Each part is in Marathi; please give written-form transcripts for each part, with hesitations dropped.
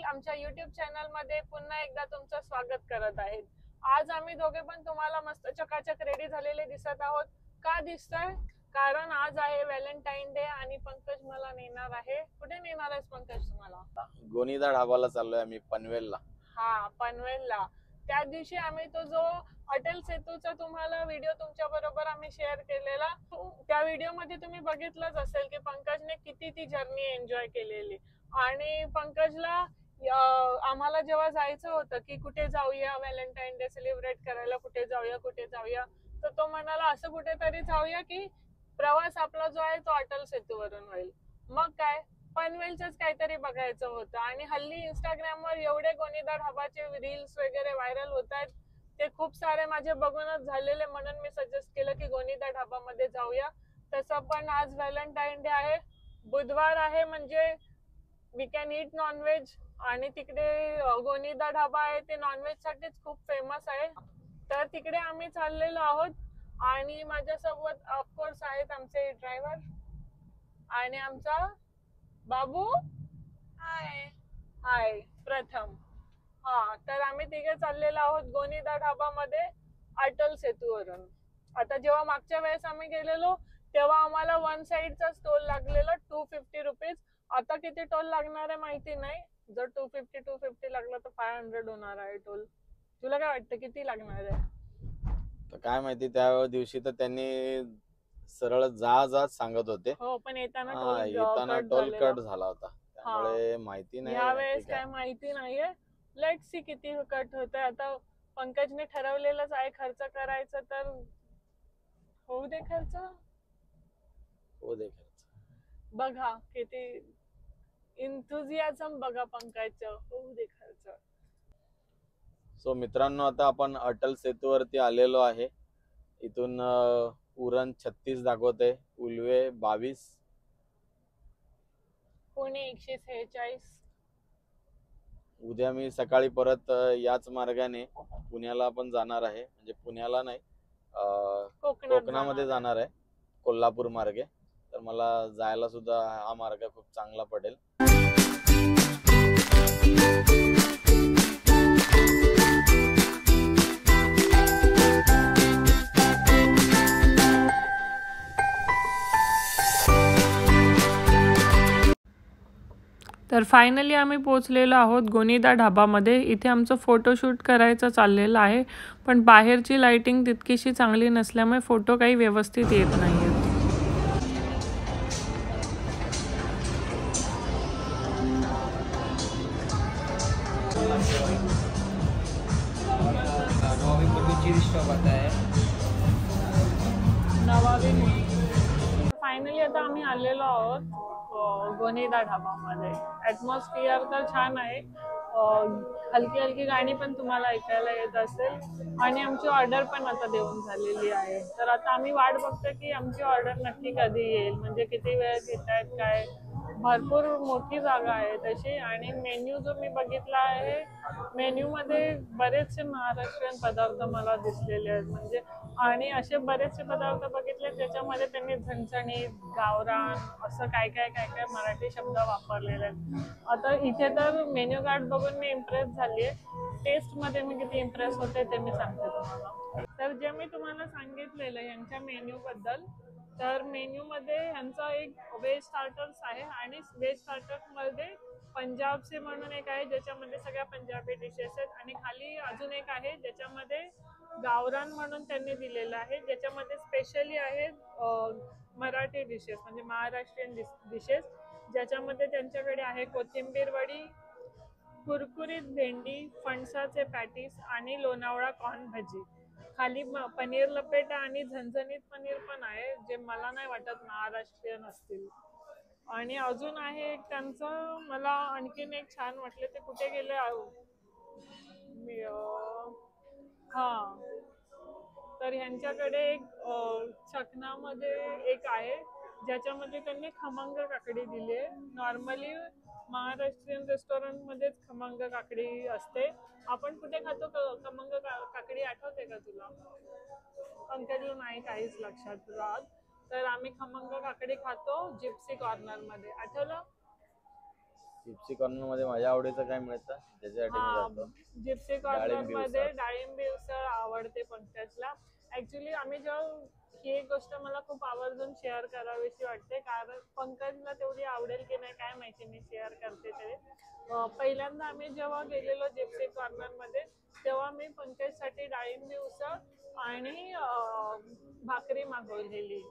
आमच्या YouTube चॅनल मध्ये पुन्हा एकदा तुमचं स्वागत करत आहेत। आज आम्ही दोघे पण तुम्हाला मस्त चकाचक रेडी झालेले दिसत आहोत। का दिसतंय? कारण आज आहे व्हॅलेंटाईन डे आणि पंकज मला नेणार आहे। कुठे नेणार आहेस पंकज तुम्हाला? गोनीदा ढाबाला चाललोय आम्ही पनवेलला। हा, पनवेलला। त्या दिवशी आम्ही तो जो अटल सेतूचा तुम्हाला व्हिडिओ तुमच्या बरोबर आम्ही शेअर केलेला, त्या व्हिडिओ मध्ये तुम्ही बघितलंच असेल की पंकजने किती ती जर्नी एन्जॉय केलेली। आणि पंकजला आम्हाला जेव्हा जायचं होतं की कुठे जाऊया व्हॅलेंटाईन डे सेलिब्रेट करायला, कुठे जाऊया, तर तो म्हणाला असं कुठेतरी जाऊया की प्रवास आपला जो आहे तो अटल सेतूवरून होईल। मग काय, पनवेलचंच काहीतरी बघायचं होतं। आणि हल्ली इंस्टाग्रामवर एवढे गोनीदा ढाबाचे रील्स वगैरे व्हायरल होत आहेत, ते खूप सारे माझे बघूनच झालेले, म्हणून मी सजेस्ट केलं की गोनीदा ढाबामध्ये जाऊया। तसं पण आज व्हॅलेंटाईन डे आहे, बुधवार आहे, म्हणजे वी कॅन ईट नॉनव्हेज। आणि तिकडे गोनीदा ढाबा आहे ते नॉनव्हेज साठीच खूप फेमस आहे, तर तिकडे आम्ही चाललेलो आहोत। आणि माझ्यासोबत ऑफकोर्स आहेत आमचे ड्रायव्हर आणि आमचा बाबू। हाय हाय प्रथम। हा, तर आम्ही तिघे चाललेलो आहोत गोनीदा ढाबामध्ये अटल सेतूवरून। आता जेव्हा मागच्या वेळेस आम्ही गेलेलो तेव्हा आम्हाला वन साइडचा टोल लागलेला 250 रुपीज। आता किती टोल लागणार आहे माहिती नाही। जर 250 लागला तर 500 होणार आहे टोल। तुला काय वाटतं किती लागणार आहे? तर काय माहिती, त्या दिवशी तर त्यांनी सरळ जा सांगत होते। हो, पण येताना येताना टोल कट झाला होता, हा, त्यामुळे माहिती नाही ह्या नक्की वेळेस काय माहिती नाहीये। लेट्स सी किती कट होतंय। आता पंकजने ठरवलेलंच आहे खर्च करायचं, तर होऊ दे खर्च। हो खर्च। बघा किती इंथुझियाझम बघा पंकजचं, होऊ दे खर्च। सो मित्रांनो, आता आपण अटल सेतूवरती आलेलो आहे। इथून उरण 36 दाखवते, उल्वे 22, पुणे 146। उद्या मी सकाळी परत याच मार्गाने पुण्याला पण जाणार आहे, म्हणजे पुण्याला नाही, कोकणामध्ये जाणार आहे, कोल्हापूर मार्गे। तर मला जायला सुद्धा हा मार्ग खूप चांगला पडेल। तर फायनली आम्ही पोहोचलेलो आहोत गोनीदा ढाबामध्ये। इथे आमचं फोटोशूट करायचं चाललेलं आहे, पण बाहेरची लाइटिंग तितकीशी चांगली नसल्यामुळे फोटो काही व्यवस्थित येत नाहीयेत। फायनली आता आम्ही आलेलो आहोत गोनीदा ढाबामध्ये। ॲटमॉस्फिअर तर छान आहे, हलकी हलकी गाणी पण तुम्हाला ऐकायला येत असेल। आणि आमची ऑर्डर पण आता देऊन झालेली आहे, तर आता आम्ही वाट बघतो की आमची ऑर्डर नक्की कधी येईल, म्हणजे किती वेळ घेत आहेत काय। भरपूर मोठी जागा आहे तशी। आणि मेन्यू जो मी बघितला आहे, मेन्यू मध्ये बरेचसे महाराष्ट्रीयन पदार्थ मला दिसलेले आहेत, म्हणजे आणि असे बरेचसे पदार्थ बघितले त्याच्यामध्ये त्यांनी झणझणीत, गावरान असं काय काय मराठी शब्द वापरलेले आहेत। आता इथे तर मेन्यू कार्ड बघून मी इम्प्रेस झालीये, टेस्ट मध्ये मी किती इम्प्रेस होते ते मी सांगते तुम्हाला। तर जे मी तुम्हाला सांगितलेलं यांच्या मेन्यू बद्दल, तर मेन्यू मध्ये ह्यांचा एक व्हेज स्टार्टर्स आहे, आणि व्हेज स्टार्टर्स मध्ये पंजाबचे म्हणून एक आहे ज्याच्यामध्ये सगळ्या पंजाबी डिशेस आहेत, आणि खाली अजून एक आहे ज्याच्यामध्ये गावरान म्हणून त्यांनी दिलेलं आहे, ज्याच्यामध्ये स्पेशली आहेत मराठी डिशेस, म्हणजे महाराष्ट्रीयन डिशेस, ज्याच्यामध्ये त्यांच्याकडे आहे कोथिंबीर वडी, कुरकुरीत भेंडी, फणसाचे पॅटीस आणि लोणावळा कॉर्न भजी। खाली पनीर लपेटा आणि झणझणीत पनीर पण आहे, जे मला नाही वाटत महाराष्ट्रीयन असतील। आणि अजून आहे एक त्यांचं, मला आणखीन एक छान वाटले, ते कुठे गेले हा, तर ह्यांच्याकडे एक चकनामध्ये एक आहे ज्याच्यामध्ये त्यांनी खमंग काकडी दिली आहे। नॉर्मली महाराष्ट्रीयन रेस्टॉरंट मध्येच खमंग काकडी असते। आपण कुठे खातो खमंग काकडी, आठवते का तुला? पंकजला नाही काहीच लक्षात राहत। तर आम्ही खमंग काकडी खातो जिप्सी कॉर्नर मध्ये, आठवलं? जिप्सी कॉर्नर मध्ये माझ्या आवडीचं काय मिळतं त्याच्यासाठी मी जातो. जिप्सी कॉर्नर मध्ये डाळिंबी उसळ आवडते पंकजला. ऍक्च्युली आम्ही जेव्हा ही एक गोष्ट मला खूप आवर्जून शेअर करावीशी वाटते, कारण पंकजला तेवढी आवडेल की नाही काय माहिती, मी शेअर करते तरी. पहिल्यांदा आम्ही जेव्हा गेलेलो जिप्सी कॉर्नर मध्ये तेव्हा मी पंकजसाठी डाळिंबी उसळ आणि भाकरी मागवलेली,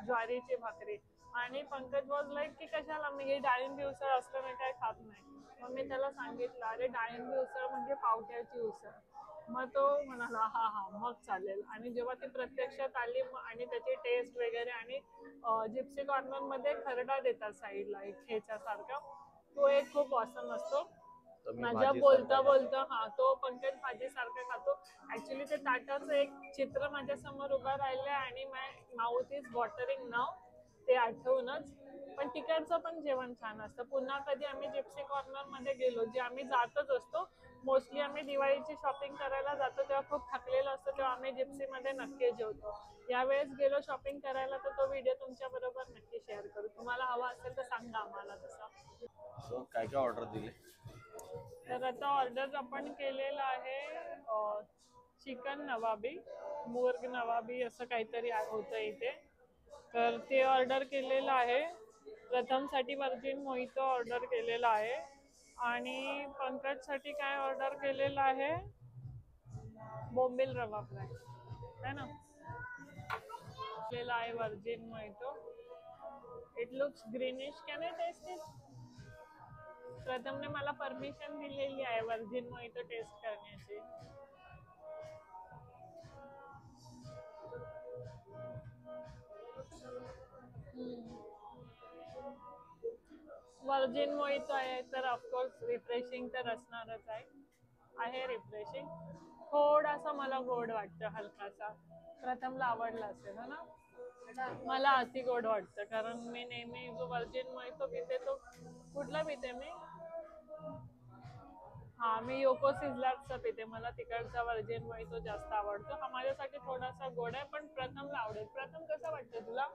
ज्वारीची भाकरी. आणि पंकज वॉज लाईक की कशाला, मी हे डाळिंबी उसळ असलं मी काय खात नाही. मग मी त्याला सांगितलं अरे डाळिंबी उसळ म्हणजे पावट्याची उसळ. मग तो म्हणाला हा हा मग चालेल. आणि जेव्हा ती प्रत्यक्षात आली आणि त्याची टेस्ट वगैरे, आणि जिप्सी कॉर्नर मध्ये खरडा देतात साईडला एक खेच्यासारखा, तो एक खूप ऑसम असतो. माझ्या बोलता बोलता तो पंकज भाजी सारखं खातो. ऍक्च्युली ते ताटाचं एक चित्र माझ्या समोर उभं राहिलंय आणि माय माउथ इज वॉटरिंग नाव ते आठवूनच. पण तिकडचं पण जेवण छान असतं. पुन्हा कधी आम्ही जिप्सी कॉर्नर मध्ये गेलो, जे आम्ही जातच असतो मोस्टली, आम्ही दिवाळीची शॉपिंग करायला जातो तेव्हा खूप थकलेलो असतो, तेव्हा आम्ही जिप्सी मध्ये नक्की जेवतो. यावेळेस गेलो शॉपिंग करायला तर तो व्हिडिओ तुमच्या बरोबर नक्की शेअर करू. तुम्हाला हवा असेल तर सांगा आम्हाला तसा. सो काय काय ऑर्डर दिले? तर आता ऑर्डर आपण केलेलं आहे चिकन नवाबी, मुर्ग नवाबी असं काहीतरी होतं इथे. तर ते ऑर्डर केलेलं आहे. प्रथमसाठी वर्जिन मोहितो ऑर्डर केलेला आहे. आणि पंकजसाठी काय ऑर्डर केलेलं आहे, बोंबील रवा फ्राय है ना, केलेला आहे virgin mojito. It looks greenish. Can I taste it? प्रथमने मला परमिशन दिलेली आहे वर्जिन मोहितो टेस्ट करण्याची. वर्जिन मोहितो आहे तर ऑफकोर्स रिफ्रेशिंग तर असणारच आहे रिफ्रेशिंग. थोडासा मला गोड वाटतं, हलकासा. प्रथमला आवडला असेल ना. मला अति गोड वाटतं, कारण मी नेहमी जो वर्जिन मोहितो पिते तो कुठला पिते मी, मी योको सिझलरचा पिते. मला तिकडचा वर्जिन मोहितो जास्त आवडतो. हा माझ्यासाठी थोडासा गोड आहे, पण प्रथमला आवडेल. प्रथम कसं वाटतं तुला?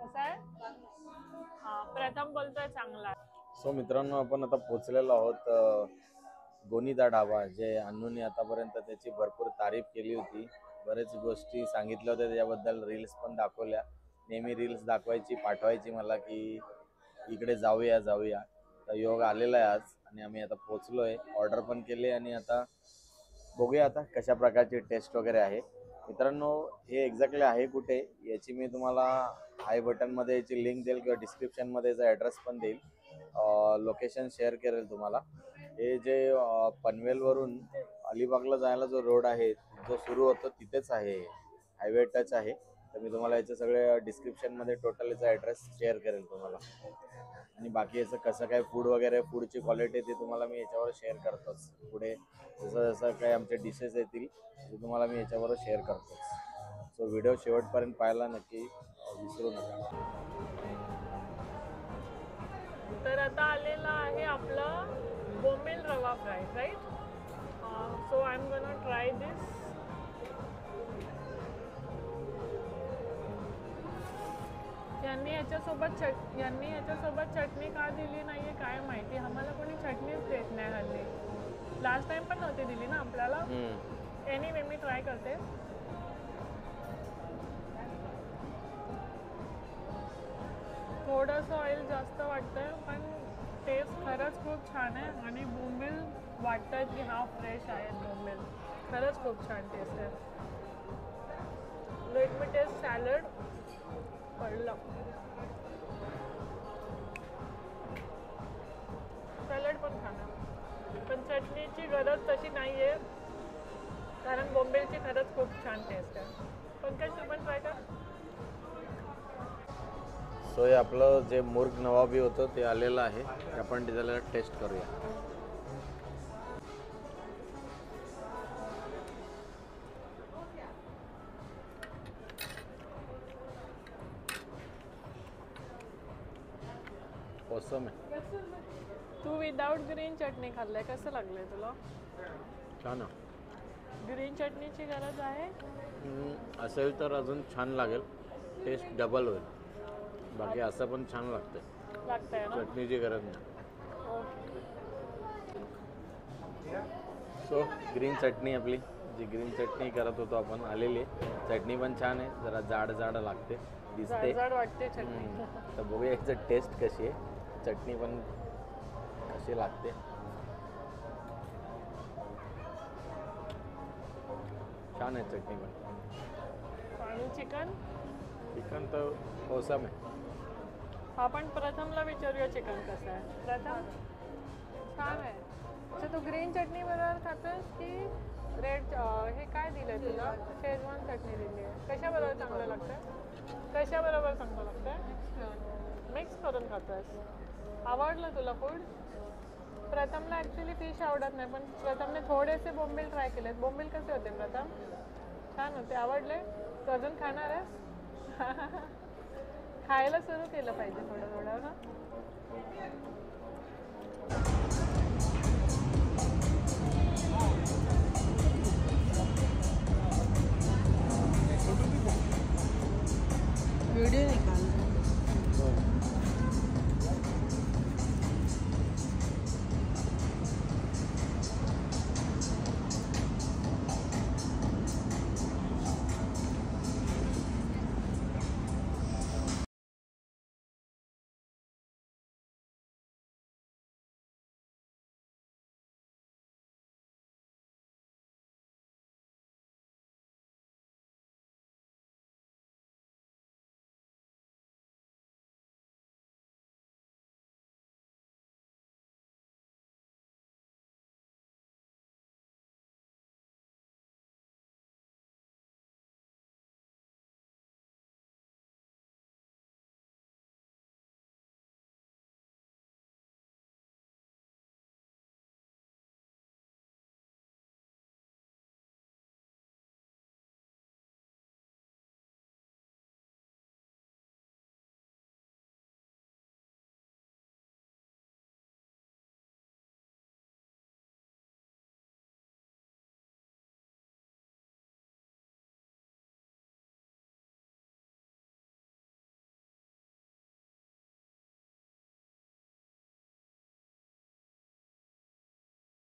कसं आहे? प्रथम बोलतोय चांगला. सो मित्रांनो, आपण आता पोहोचलेलो आहोत गोनीदा ढाबा, जे अन्नूने आतापर्यंत त्याची भरपूर तारीफ केली होती. बरेच गोष्टी सांगितल्या होत्या त्याच्याबद्दल, रील्स पण दाखवल्या. नेहमी रील्स दाखवायची, पाठवायची मला की इकडे जाऊया जाऊया. तर योग आलेला आहे आज आणि आम्ही आता पोहोचलो आहे. ऑर्डर पण केली आणि आता बघूया आता कशा प्रकारची टेस्ट वगैरे आहे. मित्रांनो, हे एक्झॅक्टली आहे कुठे याची मी तुम्हाला आय बटनमध्ये याची लिंक देईल किंवा डिस्क्रिप्शनमध्ये याचा ॲड्रेस पण देईल. लोकेशन शेअर करेल तुम्हाला. हे जे पनवेलवरून अलिबागला जायला जो रोड आहे जो सुरू होतो तिथेच आहे, हायवे टच आहे. तर मी तुम्हाला याचं सगळे डिस्क्रिप्शनमध्ये टोटल याचा ॲड्रेस शेअर करेल तुम्हाला. आणि बाकी याचं कसं काय फूड वगैरे, फूडची क्वालिटी ते तुम्हाला मी याच्यावर शेअर करतोच. पुढे जसं जसं काही आमचे डिशेस येतील ते तुम्हाला मी याच्यावर शेअर करतोच. सो व्हिडिओ शेवटपर्यंत पाहायला नक्की विसरू नका. तर आता आलेला आहे आपलं बोंबील रवा fry, right? So I am gonna try this. यांनी ह्याच्यासोबत चटणी का दिली नाहीये काय माहिती. आम्हाला कोणी चटणीच देत नाही हल्ली. लास्ट टाइम पण नव्हती दिली ना आपल्याला. एनिवे मी ट्राय करते. थोडंसं ऑइल जास्त वाटतंय, पण टेस्ट खरंच खूप छान आहे. आणि बोंबील वाटतं की फ्रेश आहेत बोंबील. खरंच खूप छान टेस्ट आहे. Let me taste salad. पडलं सॅलड पण खाणं, पण चटणीची गरज तशी नाही आहे, कारण बोंबीलची खरंच खूप छान टेस्ट आहे. पंकज तू पण ट्राय कर. सो हे आपलं जे मुर्ग नवाबी होतं ते आलेलं आहे. आपण त्याला टेस्ट करूया. ऑसम आहे. तू विदाउट ग्रीन चटणी खाल्लंय, कसं लागलंय तुला? छान आहे. ग्रीन चटणीची गरज आहे असेल तर अजून छान लागेल, टेस्ट डबल होईल. बाकी असं पण छान लागतंय, लागतंय ना. चटणीची गरज नाही. ओके. सो ग्रीन चटणी आपली, जी ग्रीन चटणी करत होतो आपण आलेली आहे. चटणी पण छान आहे, जरा जाड जाड लागते, दिसते. जाड वाटते चटणी. तर बघूया याचं टेस्ट कशी आहे, चटणी पण कशी लागते. छान आहे चटणी पण. आणि चिकन चिकन तर औसम आहे. आपण प्रथमला विचारूया चिकन कसं आहे. प्रथम छान आहे. अच्छा, तू ग्रीन चटणी बरोबर खातोस की रेड? हे काय दिलंय तुला? शेजवान चटणी दिली आहे. कशाबरोबर चांगलं लागतं? कशाबरोबर चांगलं लागतं? मिक्स करून खातोस. आवडलं तुला फूड? प्रथमला ॲक्च्युली फिश आवडत नाही, पण प्रथमने थोडेसे बोंबील ट्राय केलेत. बोंबील कसे होते प्रथम? छान होते. आवडले? तू अजून खाणार आहेस? खायला सुरू केलं पाहिजे थोडं थोडं ना. वीडियो निकाल.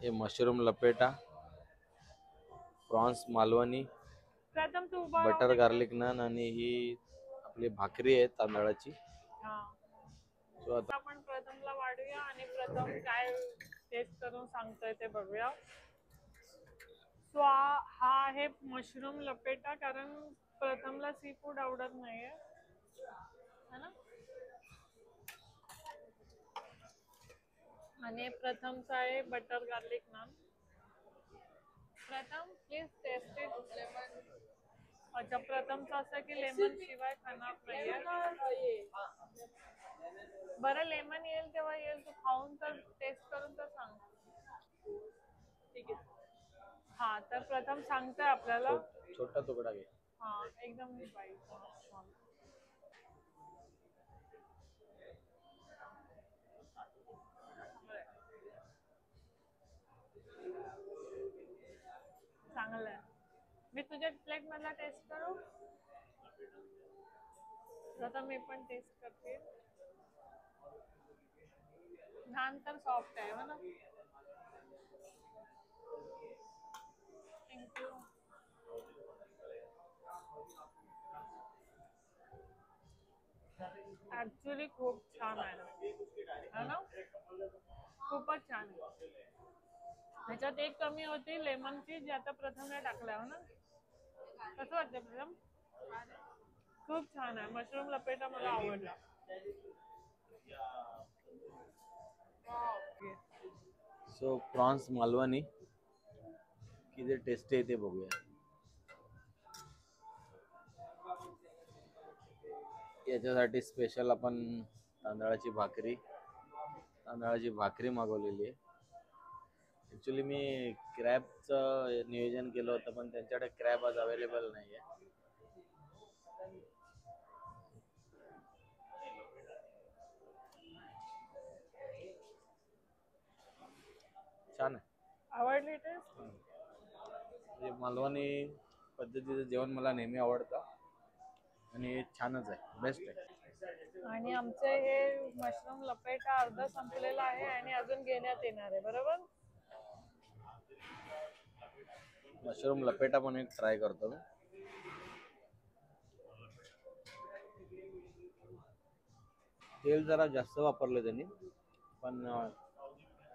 हे मशरूम लपेटा, प्रॉन्स मालवणी, प्रथम तू उभा बटर गार्लिक नान आणि ही आपली भाकरी आहे तांदळाची. सो आता आपण प्रथमला वाढूया आणि प्रथम काय टेस्ट करून सांगतोय ते बघूया. सो हा आहे मशरूम लपेटा, कारण प्रथमला सी फूड आवडत नाहीये है ना. आणि प्रथमचा आहे बटर गार्लिक नान. प्रथम प्लीज टेस्ट इट. अच्छा, प्रथमचं असं की लेमन शिवाय खाणार नाहीये. बरं, लेमन येईल तेव्हा येईल, तू खाऊन तर टेस्ट करून तर सांग. ठीक आहे. हा, तर प्रथम सांगतोय आपल्याला. छोटा तुकडा घे. हा, एकदम बाईट. चांगलं आहे. मी तुझ्या प्लेट मधला टेस्ट करू. आता मी पण टेस्ट करते. नान तर सॉफ्ट आहे ना. थँक्यू. ऍक्च्युली खूप छान आहे ना. खूपच छान आहे. ह्याच्यात एक कमी होती लेमनची, जी आता प्रथमने टाकल्या ना. कसं वाटतं प्रथम? खूप छान आहे. मशरूम लपेटा मला आवडला. सो प्रॉन्स मालवणी किती टेस्टी आहे ते बघूया. याच्यासाठी स्पेशल आपण तांदळाची भाकरी मागवलेली आहे. ॲक्च्युली मी क्रॅबचं नियोजन केलं होतं, पण त्यांच्याकडे क्रॅब आज अवेलेबल नाही आहे. छान आहे. आवडली टेस्ट? म्हणजे मालवणी पद्धतीचं जेवण मला नेहमी आवडतं आणि छानच आहे, बेस्ट आहे. आणि आमचे हे मशरूम लपेटा अर्धा संपलेला आहे आणि अजून घेण्यात येणार आहे, बरोबर? मशरूम लपेटा पण एक ट्राय करतो मी. तेल जरा जास्त वापरलं त्यांनी, पण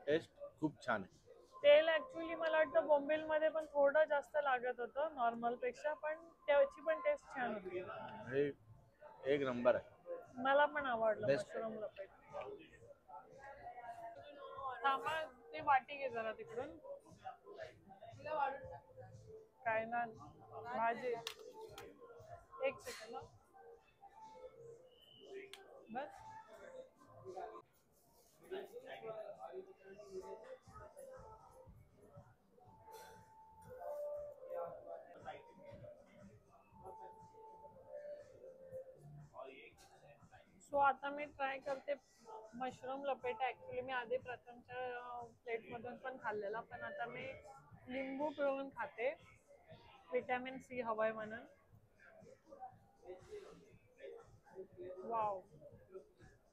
टेस्ट खूप छान आहे. तेल ऍक्च्युली मला वाटतं बोंबील मध्ये पण थोडं जास्त लागत होतं नॉर्मल पेक्षा, पण त्याची पण टेस्ट छान होती. हे एक नंबर आहे. मला पण आवडलं Best. मशरूम लपेट. थांबा, ते वाटी घे जरा तिकडून. काय ना भाजी, एक सेकंड बस. सो आता मी ट्राय करते मशरूम लपेटा. ऍक्च्युली मी आधी प्रथमच्या प्लेट मधून पण खाल्लेला, पण आता मी लिंबू पिळून खाते, विटॅमिन सी हवाय म्हणून. वाव,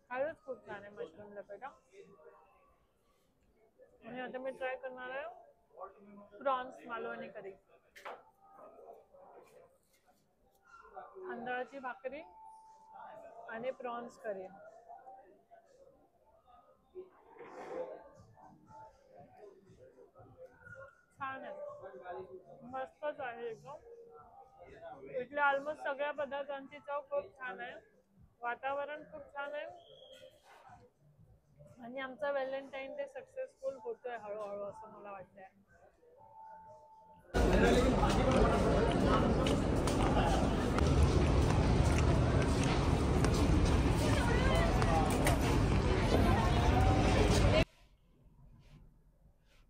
खरंच खूप छान आहे मशरूम लपेटा. आणि आता मी ट्राय करणार आहे प्रॉन्स मालवणी करी, तांदळाची भाकरी आणि प्रॉन्स करी. छान आहे, मस्तच आहे एकदम. इथल्या ऑलमोस्ट सगळ्या पदार्थांची चव खूप छान आहे, वातावरण खूप छान आहे आणि आमचा व्हॅलेंटाईन डे सक्सेसफुल होतोय हळूहळू असं मला वाटतंय.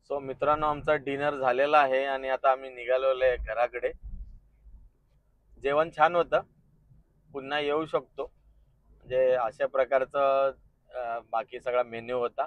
सो मित्रांनो, आमचा डिनर झालेला आहे आणि आता आम्ही निघालेलो आहे घराकडे. जेवण छान होतं, पुन्हा येऊ शकतो. म्हणजे अशा प्रकारचं बाकी सगळा मेन्यू होता.